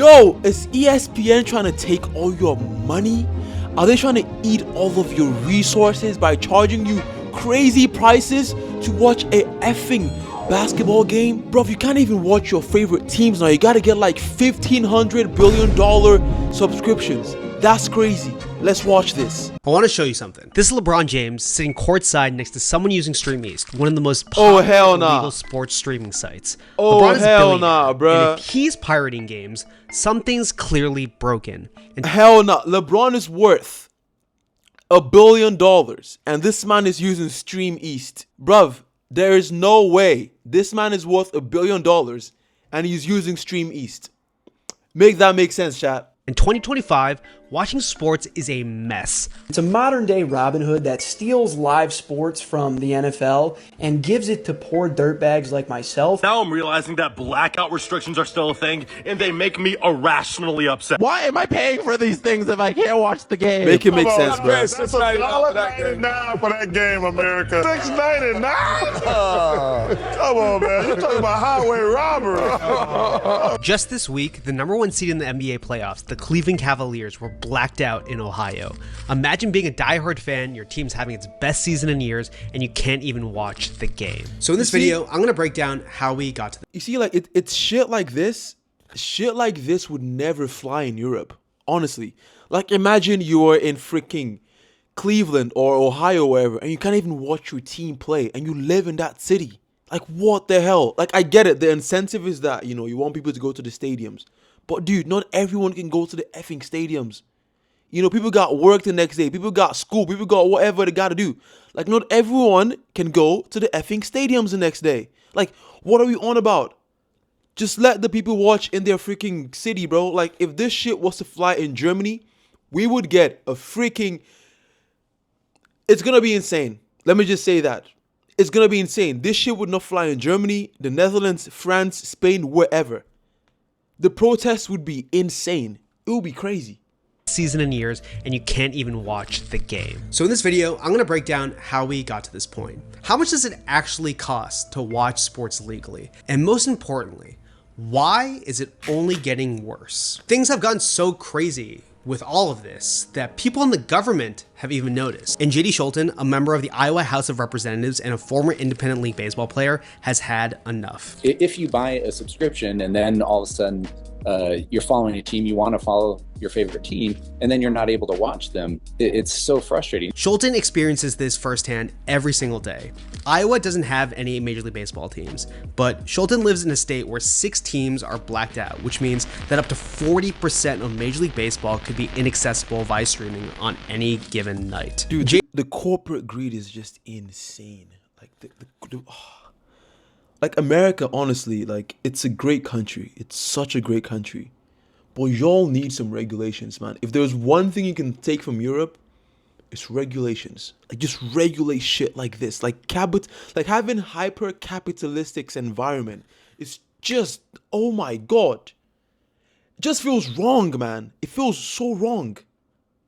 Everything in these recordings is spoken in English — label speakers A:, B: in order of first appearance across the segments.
A: Yo, is ESPN trying to take all your money? Are they trying to eat all of your resources by charging you crazy prices to watch a effing basketball game? Bro, you can't even watch your favorite teams now. You gotta get like $1,500 billion subscriptions. That's crazy. Let's watch this.
B: I want to show you something. This is LeBron James sitting courtside next to someone using StreamEast, one of the most popular illegal sports streaming sites. LeBron is
A: hell nah, bruh.
B: And if he's pirating games, something's clearly broken. And
A: hell nah. LeBron is worth $1 billion, and this man is using StreamEast. Bruv, there is no way this man is worth $1 billion and he's using StreamEast. Make that make sense, chat.
B: In 2025, watching sports is a mess.
C: It's a modern day Robin Hood that steals live sports from the NFL and gives it to poor dirtbags like myself.
D: Now I'm realizing that blackout restrictions are still a thing and they make me irrationally upset.
E: Why am I paying for these things if I can't watch the game?
A: Make it make sense, bro.
F: It's $1.99 for that game, America. $6.99? Come on, man. You're talking about highway robbery.
B: Just this week, the #1 seed in the NBA playoffs, the Cleveland Cavaliers, were blacked out in Ohio. Imagine being a diehard fan, your team's having its best season in years, and you can't even watch the game. So in this video, I'm gonna break down how we got to this.
A: You see, like, it's shit like this. Shit like this would never fly in Europe. Honestly. Like, imagine you're in freaking Cleveland or Ohio or wherever, and you can't even watch your team play, and you live in that city. Like, what the hell? Like, I get it. The incentive is that, you know, you want people to go to the stadiums. But, dude, not everyone can go to the effing stadiums. You know, people got work the next day. People got school. People got whatever they got to do. Like, not everyone can go to the effing stadiums the next day. Like, what are we on about? Just let the people watch in their freaking city, bro. Like, if this shit was to fly in Germany, we would get a freaking... It's going to be insane. Let me just say that. It's going to be insane. This shit would not fly in Germany, the Netherlands, France, Spain, wherever. The protests would be insane. It would be crazy.
B: Season in years, and you can't even watch the game. So in this video, I'm gonna break down how we got to this point. How much does it actually cost to watch sports legally? And most importantly, why is it only getting worse? Things have gotten so crazy with all of this that people in the government have even noticed. And JD Scholten, a member of the Iowa House of Representatives and a former independent league baseball player, has had enough.
G: If you buy a subscription and then all of a sudden you're following a team, you want to follow your favorite team, and then you're not able to watch them, it's so frustrating.
B: Scholten experiences this firsthand every single day. Iowa doesn't have any Major League Baseball teams, but Scholten lives in a state where 6 teams are blacked out, which means that up to 40% of Major League Baseball could be inaccessible via streaming on any given night.
A: Dude, the corporate greed is just insane. Like, like America, honestly, like, it's a great country. It's such a great country. But y'all need some regulations, man. If there's one thing you can take from Europe, it's regulations. Like, just regulate shit like this. Like having hyper-capitalistic environment is just, oh my God. It just feels wrong, man. It feels so wrong.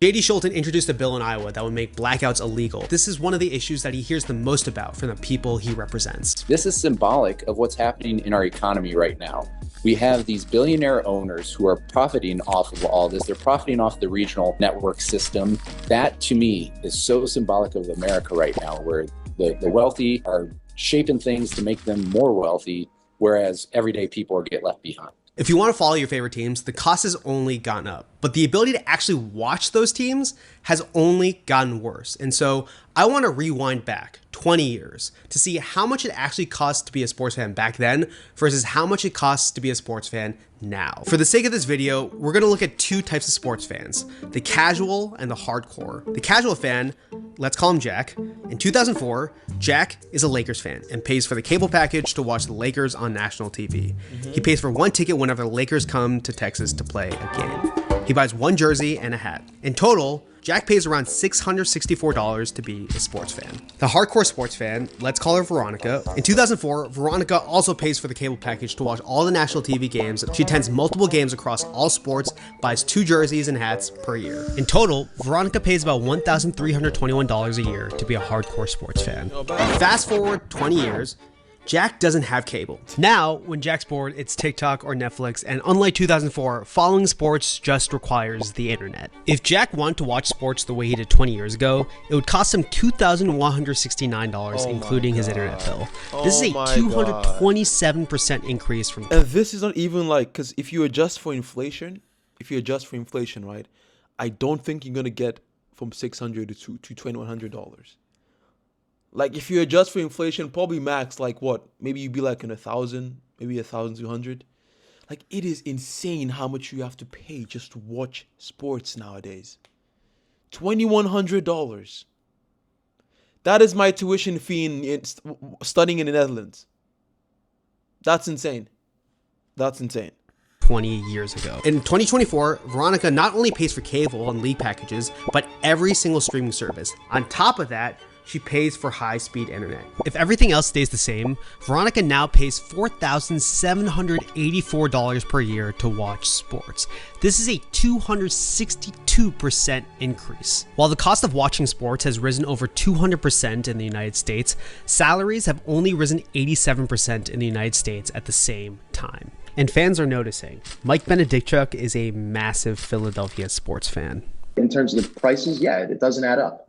B: JD Scholten introduced a bill in Iowa that would make blackouts illegal. This is one of the issues that he hears the most about from the people he represents.
G: This is symbolic of what's happening in our economy right now. We have these billionaire owners who are profiting off of all this. They're profiting off the regional network system. That, to me, is so symbolic of America right now, where the wealthy are shaping things to make them more wealthy, whereas everyday people get left behind.
B: If you want to follow your favorite teams, the cost has only gone up, but the ability to actually watch those teams has only gotten worse. And so I want to rewind back 20 years to see how much it actually costs to be a sports fan back then versus how much it costs to be a sports fan now. For the sake of this video, we're going to look at 2 types of sports fans, the casual and the hardcore. The casual fan, let's call him Jack. In 2004, Jack is a Lakers fan and pays for the cable package to watch the Lakers on national TV. He pays for 1 ticket whenever the Lakers come to Texas to play a game. He buys 1 jersey and a hat. In total, Jack pays around $664 to be a sports fan. The hardcore sports fan, let's call her Veronica. In 2004, Veronica also pays for the cable package to watch all the national TV games. She attends multiple games across all sports, buys 2 jerseys and hats per year. In total, Veronica pays about $1,321 a year to be a hardcore sports fan. Fast forward 20 years, Jack doesn't have cable. Now, when Jack's bored, it's TikTok or Netflix, and unlike 2004, following sports just requires the internet. If Jack wanted to watch sports the way he did 20 years ago, it would cost him $2,169, including his internet bill. This is a 227% increase from...
A: And this is not even like, because if you adjust for inflation, right, I don't think you're going to get from $600 to $2,100. Like, if you adjust for inflation, probably max, like, what? Maybe you'd be like in 1,000, maybe 1,200. Like, it is insane how much you have to pay just to watch sports nowadays. $2,100. That is my tuition fee in studying in the Netherlands. That's insane.
B: 20 years ago. In 2024, Veronica not only pays for cable and league packages, but every single streaming service. On top of that, she pays for high-speed internet. If everything else stays the same, Veronica now pays $4,784 per year to watch sports. This is a 262% increase. While the cost of watching sports has risen over 200% in the United States, salaries have only risen 87% in the United States at the same time. And fans are noticing. Mike Benedictchuk is a massive Philadelphia sports fan.
H: In terms of the prices, yeah, it doesn't add up.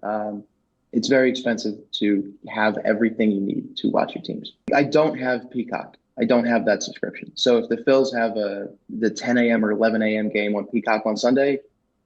H: It's very expensive to have everything you need to watch your teams. I don't have Peacock. I don't have that subscription. So if the Phils have the 10 a.m. or 11 a.m. game on Peacock on Sunday,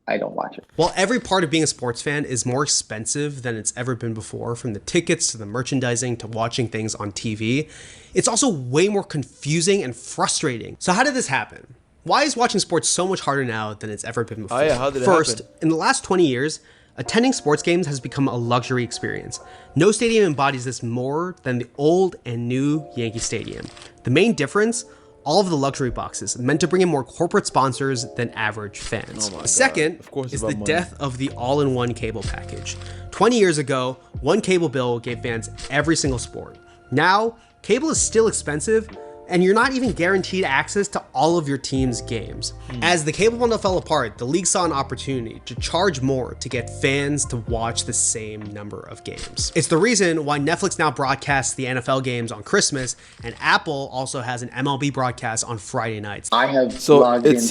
H: I don't watch it.
B: While every part of being a sports fan is more expensive than it's ever been before, from the tickets to the merchandising to watching things on TV, it's also way more confusing and frustrating. So how did this happen? Why is watching sports so much harder now than it's ever been before?
A: Oh yeah, how did it
B: First,
A: happen?
B: in the last 20 years, attending sports games has become a luxury experience. No stadium embodies this more than the old and new Yankee Stadium. The main difference? All of the luxury boxes, meant to bring in more corporate sponsors than average fans. Second is the death of the all-in-one cable package. 20 years ago, one cable bill gave fans every single sport. Now, cable is still expensive, and you're not even guaranteed access to all of your team's games. As the cable bundle fell apart, the league saw an opportunity to charge more to get fans to watch the same number of games. It's the reason why Netflix now broadcasts the NFL games on Christmas, and Apple also has an MLB broadcast on Friday nights.
H: I have
A: it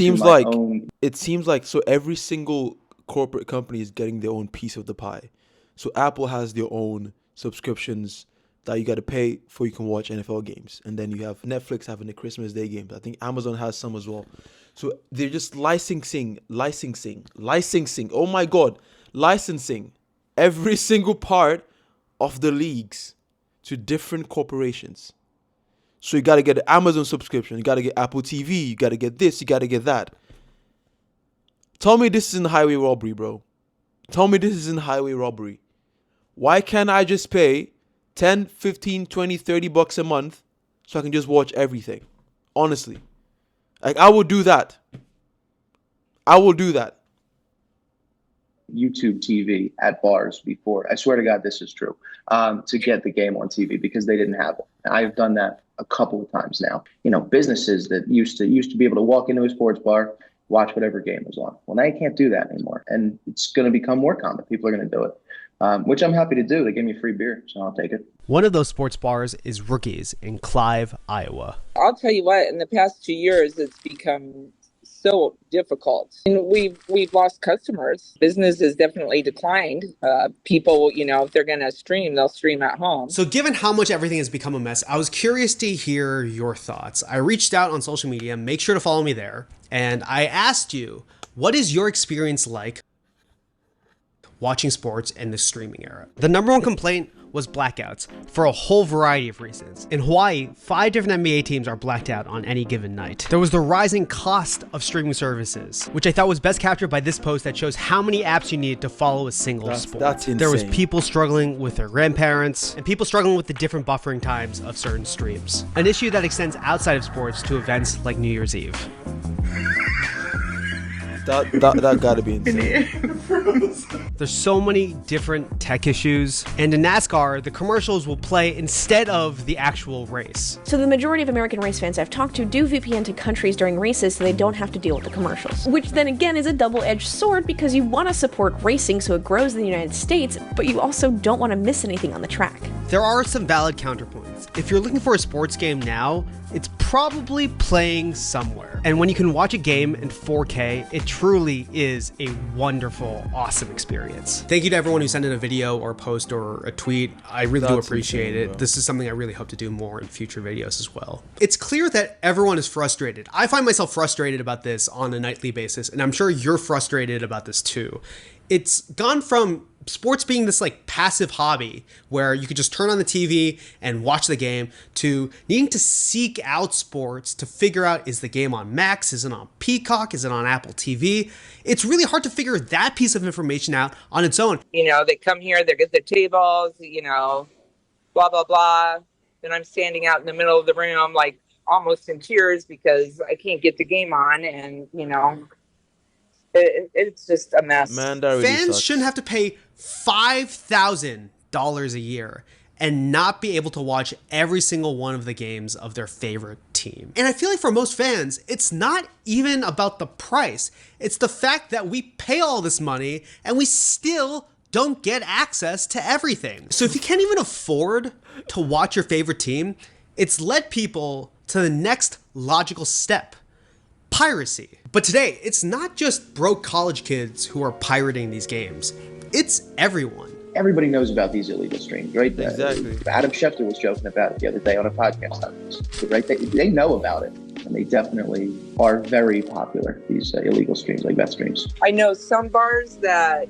A: seems like so every single corporate company is getting their own piece of the pie. So Apple has their own subscriptions that you got to pay for, you can watch NFL games. And then you have Netflix having the Christmas Day games. I think Amazon has some as well. So they're just licensing. Oh my God. Licensing every single part of the leagues to different corporations. So you got to get an Amazon subscription. You got to get Apple TV. You got to get this. You got to get that. Tell me this isn't highway robbery, bro. Tell me this isn't highway robbery. Why can't I just pay 10, 15, 20, 30 bucks a month so I can just watch everything? Honestly. Like, I will do that.
H: YouTube TV at bars before. I swear to God, this is true. To get the game on TV because they didn't have it. I've done that a couple of times now. You know, businesses that used to be able to walk into a sports bar, watch whatever game was on. Well, now you can't do that anymore, and it's going to become more common. People are going to do it. Which I'm happy to do. They gave me free beer, so I'll take it.
B: One of those sports bars is Rookies in Clive, Iowa.
I: I'll tell you what, in the past 2 years, it's become so difficult. And we've lost customers. Business has definitely declined. People, you know, if they're going to stream, they'll stream at home.
B: So given how much everything has become a mess, I was curious to hear your thoughts. I reached out on social media. Make sure to follow me there. And I asked you, what is your experience like watching sports in the streaming era? The number one complaint was blackouts for a whole variety of reasons. In Hawaii, 5 different NBA teams are blacked out on any given night. There was the rising cost of streaming services, which I thought was best captured by this post that shows how many apps you need to follow a single sport.
A: That's insane.
B: There was people struggling with their grandparents and people struggling with the different buffering times of certain streams. An issue that extends outside of sports to events like New Year's Eve.
A: That gotta be insane.
B: There's so many different tech issues, and in NASCAR, the commercials will play instead of the actual race.
J: So the majority of American race fans I've talked to do VPN to countries during races so they don't have to deal with the commercials. Which then again is a double-edged sword because you want to support racing so it grows in the United States, but you also don't want to miss anything on the track.
B: There are some valid counterpoints. if you're looking for a sports game now, it's probably playing somewhere. And when you can watch a game in 4K, it truly is a wonderful, awesome experience. Thank you to everyone who sent in a video or a post or a tweet. I really do appreciate it. This is something I really hope to do more in future videos as well. It's clear that everyone is frustrated. I find myself frustrated about this on a nightly basis, and I'm sure you're frustrated about this too. It's gone from sports being this like passive hobby where you could just turn on the TV and watch the game to needing to seek out sports to figure out, is the game on Max? Is it on Peacock? Is it on Apple TV? It's really hard to figure that piece of information out on its own.
I: You know, they come here, they get their tables, you know, blah, blah, blah. Then I'm standing out in the middle of the room, like almost in tears because I can't get the game on. And, you know, it's just a mess.
A: Man, that really
B: Fans
A: sucks.
B: shouldn't have to pay $5,000 a year and not be able to watch every single one of the games of their favorite team. And I feel like for most fans, it's not even about the price. It's the fact that we pay all this money and we still don't get access to everything. So if you can't even afford to watch your favorite team, it's led people to the next logical step: piracy. But today, it's not just broke college kids who are pirating these games. It's everyone.
H: Everybody knows about these illegal streams, right?
A: Exactly.
H: Adam Schefter was joking about it the other day on a podcast. Right? They know about it, and they definitely are very popular, these illegal streams, like bet streams.
I: I know some bars that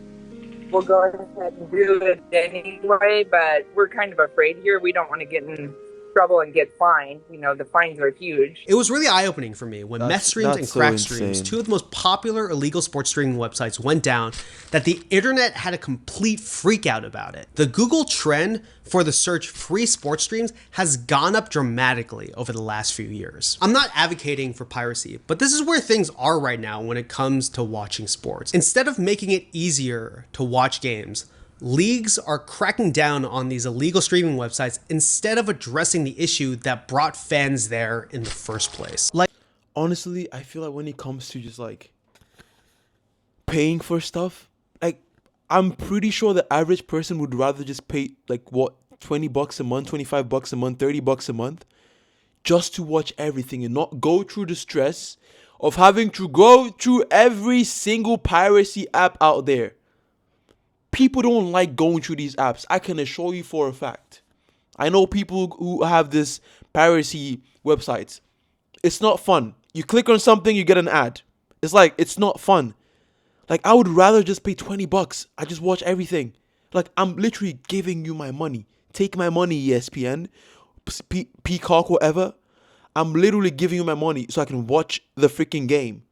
I: will go ahead and do it anyway, but we're kind of afraid here. We don't want to get in trouble and get fined. You know, the fines are huge.
B: It was really eye-opening for me when meth streams and crack
A: so
B: streams,
A: insane.
B: two of the most popular illegal sports streaming websites, went down, that the internet had a complete freak out about it. The Google trend for the search free sports streams has gone up dramatically over the last few years. I'm not advocating for piracy, but this is where things are right now when it comes to watching sports. Instead of making it easier to watch games, leagues are cracking down on these illegal streaming websites instead of addressing the issue that brought fans there in the first place. Like,
A: Honestly, I feel like when it comes to just like paying for stuff, like I'm pretty sure the average person would rather just pay like what, $20 a month, $25 a month, $30 a month just to watch everything and not go through the stress of having to go through every single piracy app out there. People don't like going through these apps. I can assure you for a fact. I know people who have this piracy websites. It's not fun. You click on something, you get an ad. It's like, it's not fun. Like, I would rather just pay $20. I just watch everything. Like, I'm literally giving you my money. Take my money, ESPN, Peacock, whatever. I'm literally giving you my money so I can watch the freaking game.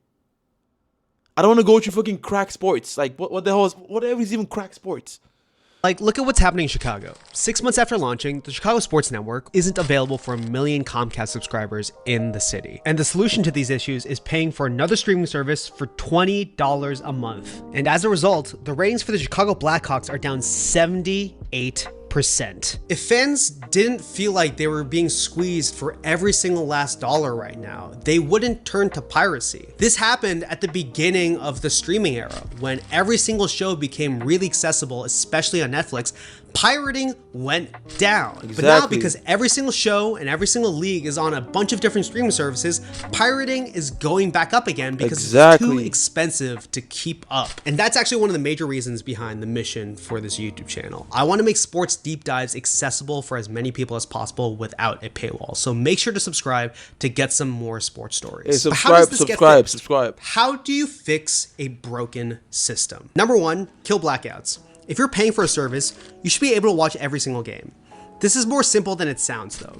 A: I don't want to go through fucking crack sports. Like, what the hell is, whatever is even crack sports?
B: Like, look at what's happening in Chicago. 6 months after launching, the Chicago Sports Network isn't available for 1 million Comcast subscribers in the city. And the solution to these issues is paying for another streaming service for $20 a month. And as a result, the ratings for the Chicago Blackhawks are down 78%. If fans didn't feel like they were being squeezed for every single last dollar right now, they wouldn't turn to piracy. This happened at the beginning of the streaming era, when every single show became really accessible, especially on Netflix. Pirating went down.
A: Exactly.
B: But now, because every single show and every single league is on a bunch of different streaming services, pirating is going back up again because it's too expensive to keep up. And that's actually one of the major reasons behind the mission for this YouTube channel. I want to make sports deep dives accessible for as many people as possible without a paywall. So make sure to subscribe to get some more sports stories.
A: Hey,
B: But how does this get fixed?
A: subscribe.
B: How do you fix a broken system? Number one, kill blackouts. If you're paying for a service, you should be able to watch every single game. This is more simple than it sounds though.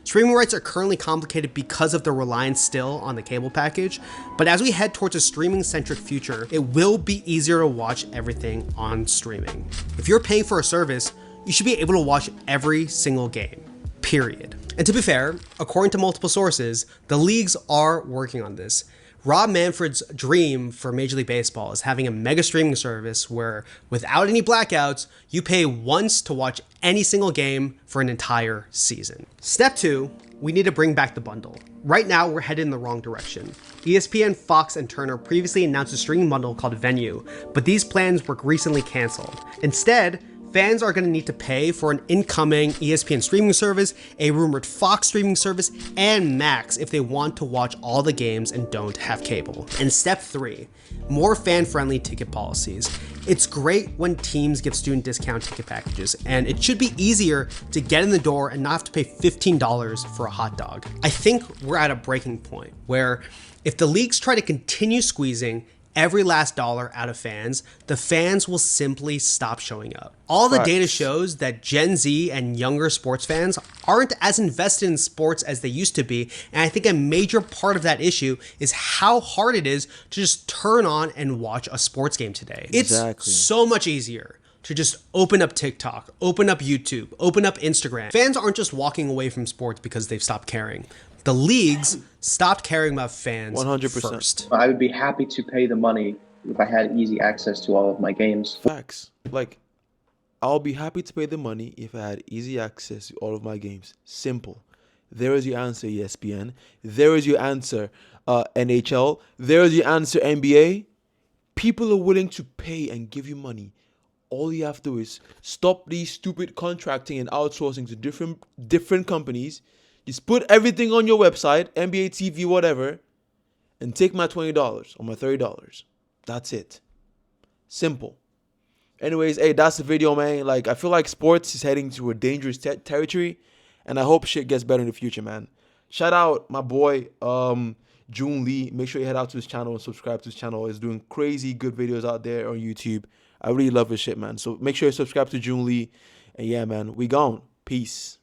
B: Streaming rights are currently complicated because of the reliance still on the cable package, but as we head towards a streaming-centric future, it will be easier to watch everything on streaming. If you're paying for a service, you should be able to watch every single game, period. And to be fair, according to multiple sources, the leagues are working on this. Rob Manfred's dream for Major League Baseball is having a mega streaming service where, without any blackouts, you pay once to watch any single game for an entire season. Step 2, we need to bring back the bundle. Right now, we're headed in the wrong direction. ESPN, Fox, and Turner previously announced a streaming bundle called Venue, but these plans were recently canceled. Instead, fans are going to need to pay for an incoming ESPN streaming service, a rumored Fox streaming service, and Max if they want to watch all the games and don't have cable. And step 3, more fan-friendly ticket policies. It's great when teams give student discount ticket packages, and it should be easier to get in the door and not have to pay $15 for a hot dog. I think we're at a breaking point where if the leagues try to continue squeezing every last dollar out of fans, the fans will simply stop showing up. All the data shows that Gen Z and younger sports fans aren't as invested in sports as they used to be, and I think a major part of that issue is how hard it is to just turn on and watch a sports game today. It's so much easier to just open up TikTok, open up YouTube, open up Instagram. Fans aren't just walking away from sports because they've stopped caring. The leagues stopped caring about fans 100%. First.
H: I would be happy to pay the money if I had easy access to all of my games.
A: Facts. Like, I'll be happy to pay the money if I had easy access to all of my games. Simple. There is your answer, ESPN. There is your answer, NHL. There is your answer, NBA. People are willing to pay and give you money. All you have to do is stop these stupid contracting and outsourcing to different companies. Just put everything on your website, NBA TV, whatever, and take my $20 or my $30. That's it. Simple. Anyways, hey, that's the video, man. Like, I feel like sports is heading to a dangerous territory, and I hope shit gets better in the future, man. Shout out my boy, June Lee. Make sure you head out to his channel and subscribe to his channel. He's doing crazy good videos out there on YouTube. I really love his shit, man. So make sure you subscribe to June Lee. And yeah, man, we gone. Peace.